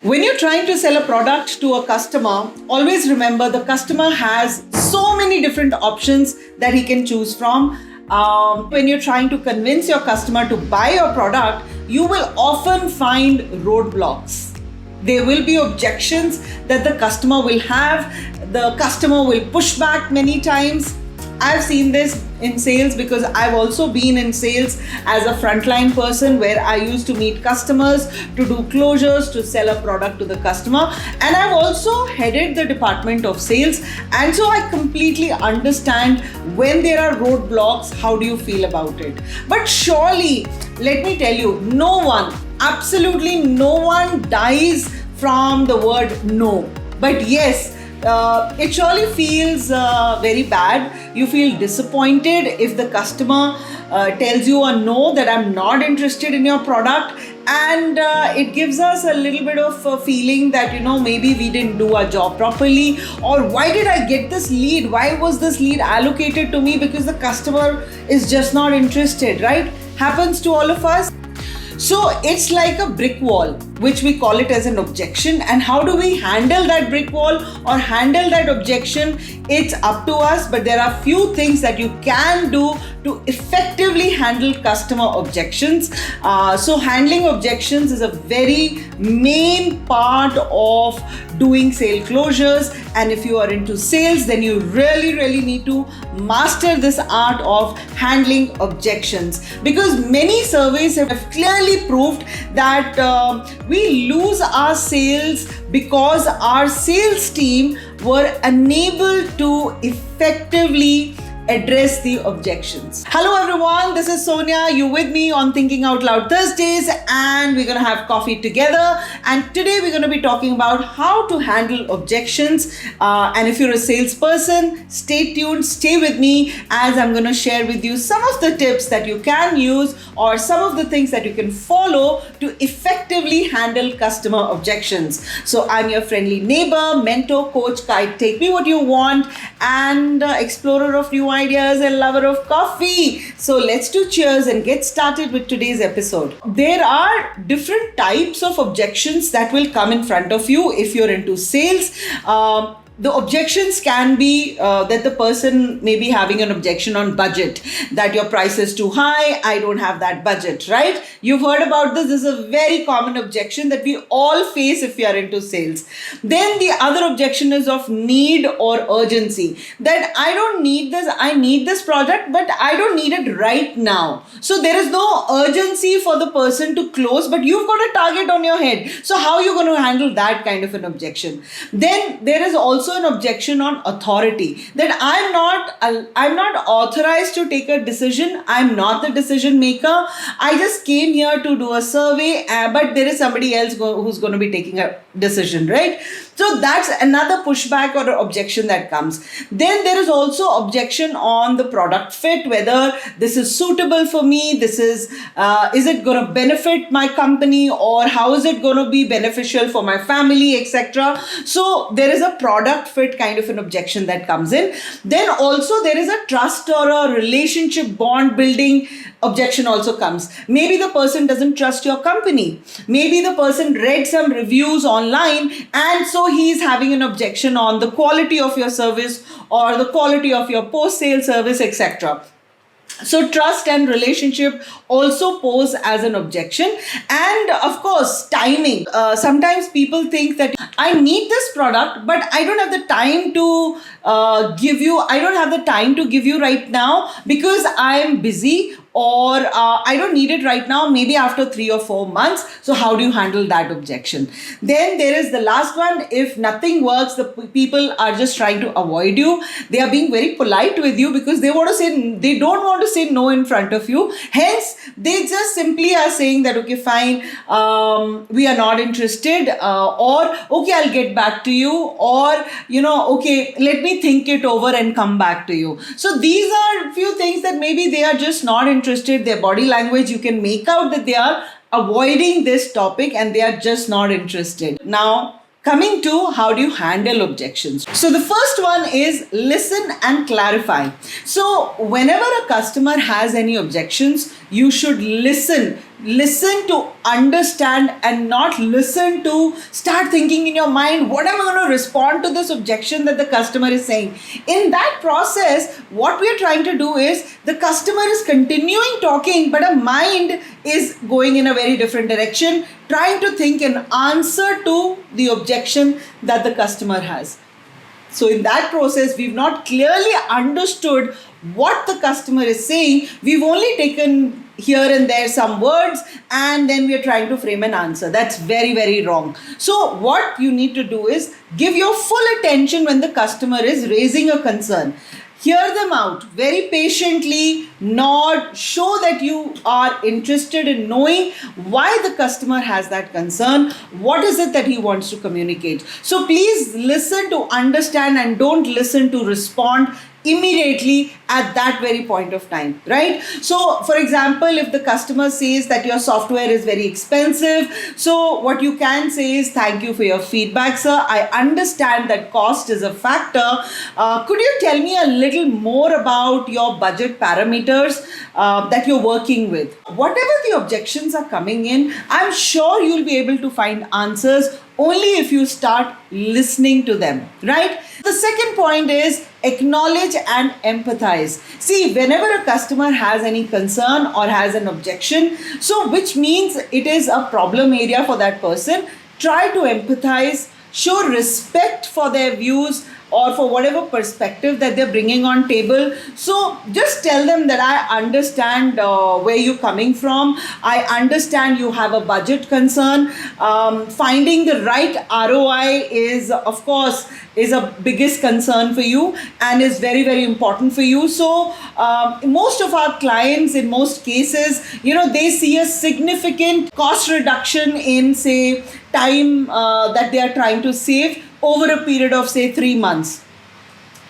When you're trying to sell a product to a customer, always remember the customer has so many different options that he can choose from. When you're trying to convince your customer to buy your product, you will often find roadblocks. There will be objections that the customer will have. The customer will push back many times. I've seen this in sales because I've also been in sales as a frontline person where I used to meet customers, to do closures, to sell a product to the customer. And I've also headed the department of sales. And so I completely understand when there are roadblocks, how do you feel about it? But surely, let me tell you, no one, absolutely no one dies from the word no. But yes, it surely feels very bad. You feel disappointed if the customer tells you a no, that I'm not interested in your product, and it gives us a little bit of a feeling that maybe we didn't do our job properly, or why did I get this lead? Why was this lead allocated to me? Because the customer is just not interested, right? Happens to all of us. So it's like a brick wall, which we call it as an objection. And how do we handle that brick wall or handle that objection? It's up to us, but there are few things that you can do to effectively handle customer objections. So handling objections is a very main part of doing sale closures. And if you are into sales, then you really need to master this art of handling objections, because many surveys have clearly proved that we lose our sales because our sales team were unable to effectively address the objections. Hello everyone, this is Sonia. You with me on Thinking Out Loud Thursdays, and we're gonna have coffee together. And today we're gonna be talking about how to handle objections. And if you're a salesperson, stay tuned, stay with me, as I'm gonna share with you some of the tips that you can use, or some of the things that you can follow to effectively handle customer objections. So I'm your friendly neighbor, mentor, coach, guide, take me what you want, and explorer of new ideas and lover of coffee. So let's do cheers and get started with today's episode. There are different types of objections that will come in front of you if you're into sales. The objections can be that the person may be having an objection on budget, that your price is too high, I don't have that budget, right? You've heard about this. This is a very common objection that we all face if we are into sales. Then the other objection is of need or urgency, that I don't need this, I need this product, but I don't need it right now. So there is no urgency for the person to close, but you've got a target on your head. So how are you going to handle that kind of an objection? Then there is also an objection on authority, that I'm not authorized to take a decision. I'm not the decision maker. I just came here to do a survey, but there is somebody else who's going to be taking a decision, right? So that's another pushback or objection that comes. Then there is also objection on the product fit, whether this is suitable for me, is it going to benefit my company, or how is it going to be beneficial for my family, etc. So there is a product fit kind of an objection that comes in. Then also there is a trust or a relationship bond building objection also comes. Maybe the person doesn't trust your company. Maybe the person read some reviews online, and so he is having an objection on the quality of your service or the quality of your post-sale service, etc. So trust and relationship also pose as an objection. And of course, timing. Sometimes people think that I need this product, but I don't have the time to give you right now because I'm busy, or I don't need it right now, maybe after 3 or 4 months. So how do you handle that objection? Then there is the last one. If nothing works, the people are just trying to avoid you. They are being very polite with you because they don't want to say no in front of you. Hence, they just simply are saying that, okay, fine, we are not interested, or okay, I'll get back to you, or, okay, let me think it over and come back to you. So these are a few things that maybe they are just not interested. Their body language, you can make out that they are avoiding this topic and they are just not interested. Now, coming to how do you handle objections? So the first one is listen and clarify. So whenever a customer has any objections, you should listen listen to understand and not listen to start thinking in your mind, what am I going to respond to this objection that the customer is saying? In that process, what we are trying to do is the customer is continuing talking, but a mind is going in a very different direction, trying to think an answer to the objection that the customer has. So in that process, we've not clearly understood what the customer is saying. We've only taken here and there some words, and then we are trying to frame an answer. That's very, very wrong. So what you need to do is give your full attention when the customer is raising a concern. Hear them out very patiently, nod, show that you are interested in knowing why the customer has that concern, what is it that he wants to communicate. So please listen to understand and don't listen to respond immediately at that very point of time, right? So for example, if the customer says that your software is very expensive, so what you can say is, thank you for your feedback, sir. I understand that cost is a factor. Could you tell me a little more about your budget parameters that you're working with? Whatever the objections are coming in, I'm sure you'll be able to find answers only if you start listening to them, right? The second point is acknowledge and empathize. See, whenever a customer has any concern or has an objection, so which means it is a problem area for that person, try to empathize, show respect for their views or for whatever perspective that they're bringing on table. So just tell them that I understand where you're coming from. I understand you have a budget concern. Finding the right ROI is, of course, is a biggest concern for you and is very, very important for you. So most of our clients, in most cases, they see a significant cost reduction in, say, time that they are trying to save over a period of, say, 3 months.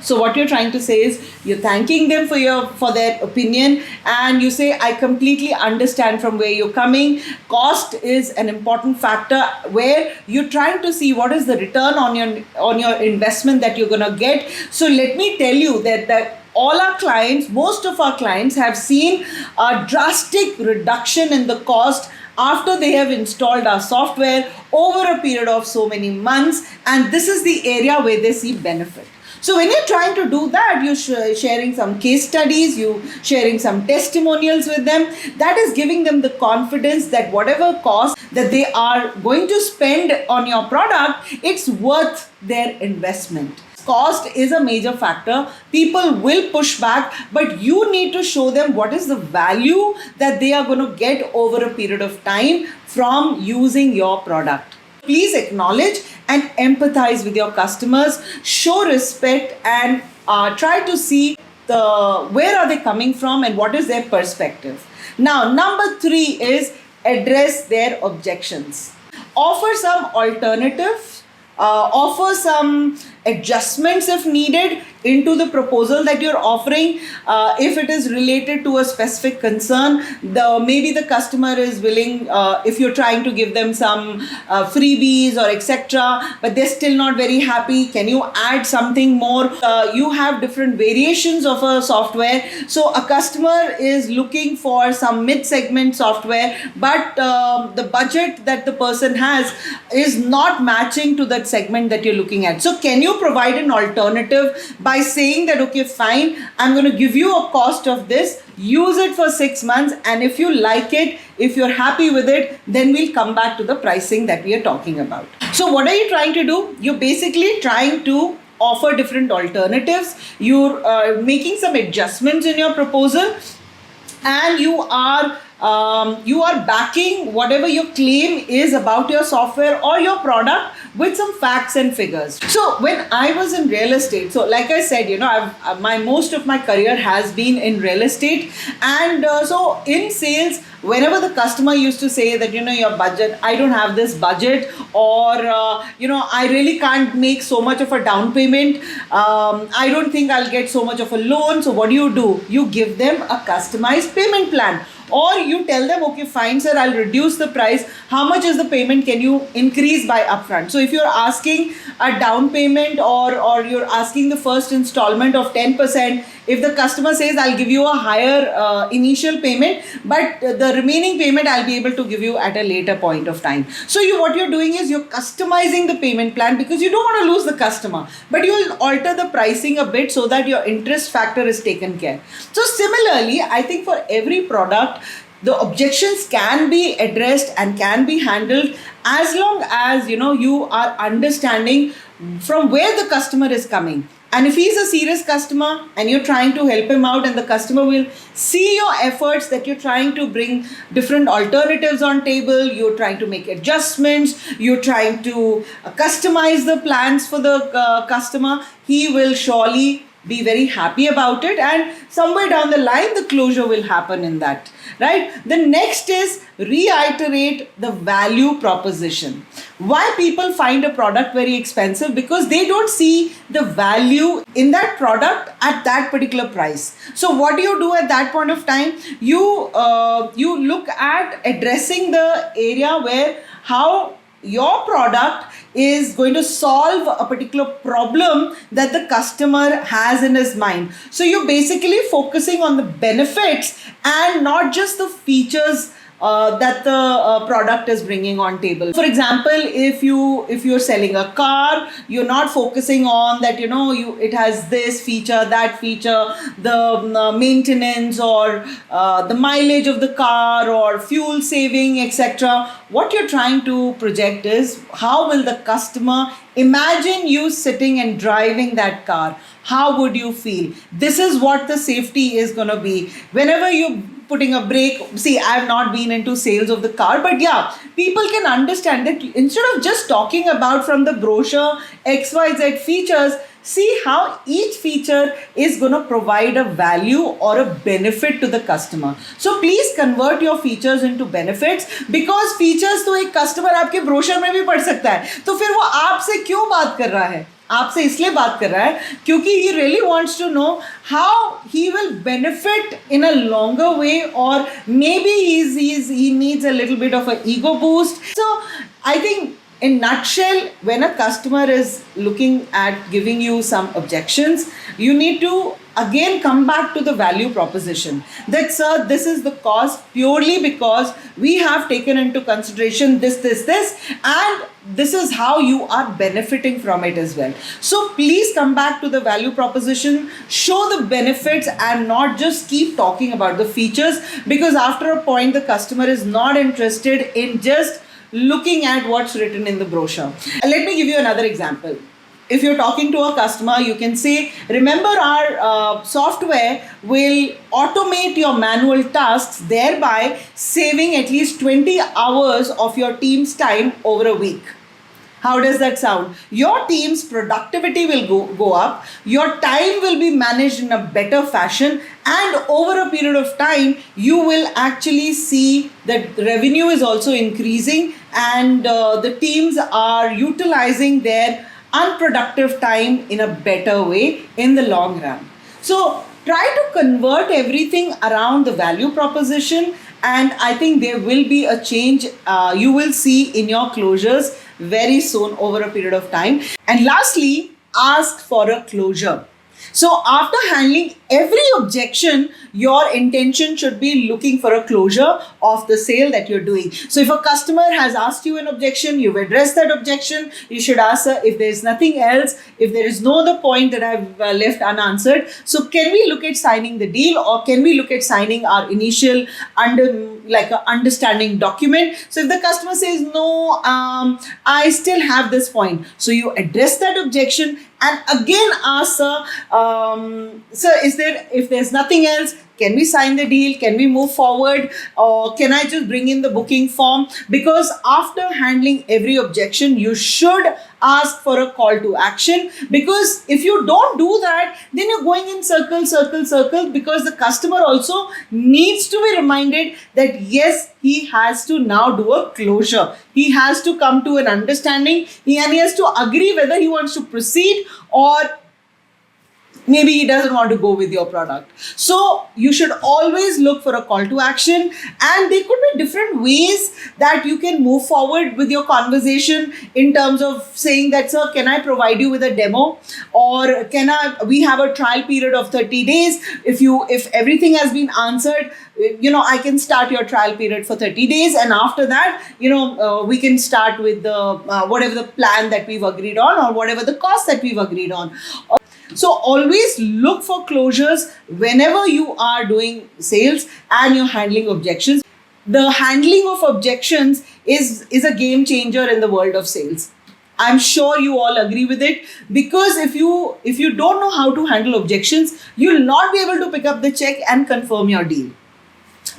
So what you're trying to say is you're thanking them for their opinion, and you say, I completely understand from where you're coming. Cost is an important factor where you're trying to see what is the return on your investment that you're going to get. So let me tell you that all our clients, most of our clients have seen a drastic reduction in the cost after they have installed our software over a period of so many months, and this is the area where they see benefit. So when you're trying to do that, you're sharing some case studies, you sharing some testimonials with them. That is giving them the confidence that whatever cost that they are going to spend on your product, it's worth their investment. Cost is a major factor. People will push back, but you need to show them what is the value that they are going to get over a period of time from using your product. Please acknowledge and empathize with your customers, show respect, and try to see where are they coming from and what is their perspective. Now, number 3 is address their objections. Offer some alternatives, offer some adjustments if needed into the proposal that you're offering. If it is related to a specific concern, maybe the customer is willing, if you're trying to give them some freebies or etc., but they're still not very happy, can you add something more? You have different variations of a software. So a customer is looking for some mid-segment software, but the budget that the person has is not matching to that segment that you're looking at. So can you provide an alternative by saying that, okay, fine, I'm going to give you a cost of this, use it for 6 months, and if you like it, if you're happy with it, then we'll come back to the pricing that we are talking about. So what are you trying to do? You're basically trying to offer different alternatives. You're making some adjustments in your proposal, and you are backing whatever your claim is about your software or your product with some facts and figures. So when I was in real estate, so like I said, most of my career has been in real estate, and so in sales, whenever the customer used to say that, your budget, I don't have this budget, or, I really can't make so much of a down payment. I don't think I'll get so much of a loan. So what do? You give them a customized payment plan. Or you tell them, okay, fine, sir, I'll reduce the price. How much is the payment? Can you increase by upfront? So if you're asking a down payment or you're asking the first installment of 10%, If the customer says, I'll give you a higher initial payment, but the remaining payment I'll be able to give you at a later point of time. So what you're doing is you're customizing the payment plan because you don't want to lose the customer, but you'll alter the pricing a bit so that your interest factor is taken care. So similarly, I think for every product, the objections can be addressed and can be handled as long as you are understanding from where the customer is coming. And if he's a serious customer and you're trying to help him out, and the customer will see your efforts that you're trying to bring different alternatives on table, you're trying to make adjustments, you're trying to customize the plans for the customer, he will surely be very happy about it, and somewhere down the line the closure will happen in that, right? The next is reiterate the value proposition. Why people find a product very expensive? Because they don't see the value in that product at that particular price. So what do you do at that point of time? You look at addressing the area where how your product is going to solve a particular problem that the customer has in his mind. So you're basically focusing on the benefits and not just the features that the product is bringing on table. For example, if you're selling a car, you're not focusing on that it has this feature, that feature, the maintenance or the mileage of the car or fuel saving, etc. What you're trying to project is how will the customer imagine you sitting and driving that car. How would you feel? This is what the safety is going to be. Whenever you putting a brake, see, I have not been into sales of the car, but yeah, people can understand that instead of just talking about from the brochure XYZ features, see how each feature is going to provide a value or a benefit to the customer. So please convert your features into benefits, because features तो एक customer आपके brochure में भी पढ़ सकता है, तो फिर वो आपसे क्यों बात कर रहा है? आपसे इसलिए बात कर रहा है क्योंकि he really wants to know how he will benefit in a longer way, or maybe he needs a little bit of an ego boost. So I think in nutshell, when a customer is looking at giving you some objections, you need to again come back to the value proposition. That, sir, this is the cost purely because we have taken into consideration this, and this is how you are benefiting from it as well. So please come back to the value proposition, show the benefits and not just keep talking about the features, because after a point the customer is not interested in just looking at what's written in the brochure. Let me give you another example. If you're talking to a customer, you can say, remember our software will automate your manual tasks, thereby saving at least 20 hours of your team's time over a week. How does that sound? Your team's productivity will go up, your time will be managed in a better fashion, and over a period of time, you will actually see that revenue is also increasing, and the teams are utilizing their unproductive time in a better way in the long run. So try to convert everything around the value proposition, and I think there will be a change you will see in your closures very soon over a period of time. And lastly, ask for a closure. So after handling every objection, your intention should be looking for a closure of the sale that you're doing. So if a customer has asked you an objection, you've addressed that objection, you should ask her if there's nothing else, if there is no other point that I've left unanswered. So can we look at signing the deal, or can we look at signing our initial understanding document? So if the customer says, no, I still have this point. So you address that objection and again ask her, sir, if there's nothing else, can we sign the deal? Can we move forward? Or can I just bring in the booking form? Because after handling every objection, you should ask for a call to action. Because if you don't do that, then you're going in circles, because the customer also needs to be reminded that yes, he has to now do a closure. He has to come to an understanding, and he has to agree whether he wants to proceed or maybe he doesn't want to go with your product. So you should always look for a call to action, and there could be different ways that you can move forward with your conversation in terms of saying that, sir, can I provide you with a demo, or we have a trial period of 30 days. If everything has been answered, I can start your trial period for 30 days, and after that, we can start with the whatever the plan that we've agreed on, or whatever the cost that we've agreed on. So always look for closures whenever you are doing sales and you're handling objections. The handling of objections is a game changer in the world of sales. I'm sure you all agree with it, because if you don't know how to handle objections, you'll not be able to pick up the check and confirm your deal.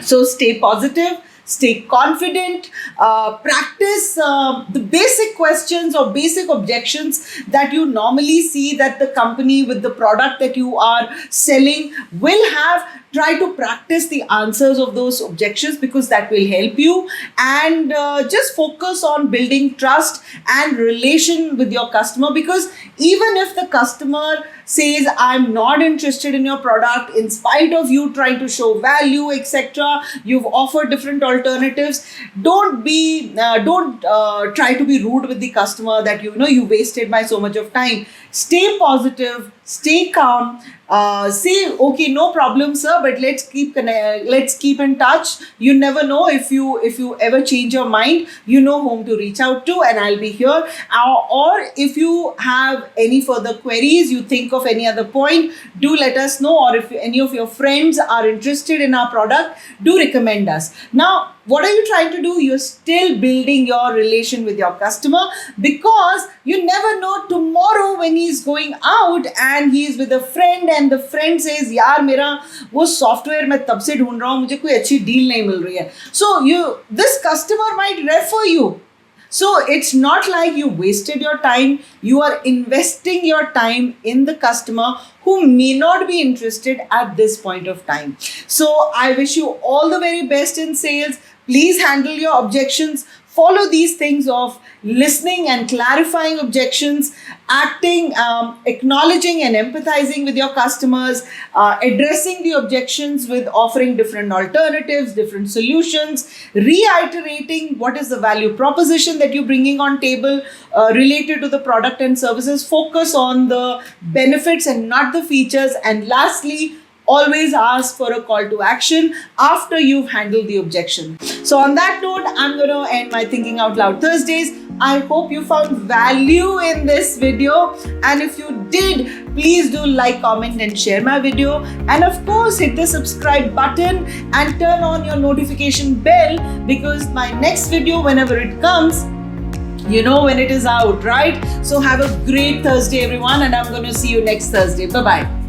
So stay positive, stay confident, practice the basic questions or basic objections that you normally see that the company with the product that you are selling will have. Try to practice the answers of those objections, because that will help you, and just focus on building trust and relation with your customer, because even if the customer says, I'm not interested in your product, in spite of you trying to show value, etc., you've offered different alternatives, don't try to be rude with the customer that you wasted my so much of time. Stay positive, stay calm, say, okay, no problem, sir, but let's keep in touch. You never know, if you ever change your mind, you know whom to reach out to, and I'll be here. Or if you have any further queries, you think of any other point, do let us know. Or if any of your friends are interested in our product, do recommend us. Now, what are you trying to do? You're still building your relation with your customer, because you never know tomorrow when he's going out and he's with a friend, and the friend says, yaar, mera wo software main tab se dhoond raha hu, mujhe koi achhi deal nahi mil rahi hai. So this customer might refer you. So it's not like you wasted your time. You are investing your time in the customer who may not be interested at this point of time. So I wish you all the very best in sales. Please handle your objections. Follow these things of listening and clarifying objections, acting, acknowledging and empathizing with your customers, addressing the objections with offering different alternatives, different solutions, reiterating what is the value proposition that you're bringing on table related to the product and services. Focus on the benefits and not the features. And lastly, always ask for a call to action after you've handled the objection. So on that note, I'm going to end my Thinking Out Loud Thursdays. I hope you found value in this video. And if you did, please do like, comment and share my video. And of course, hit the subscribe button and turn on your notification bell, because my next video, whenever it comes, you know when it is out, right? So have a great Thursday, everyone. And I'm going to see you next Thursday. Bye-bye.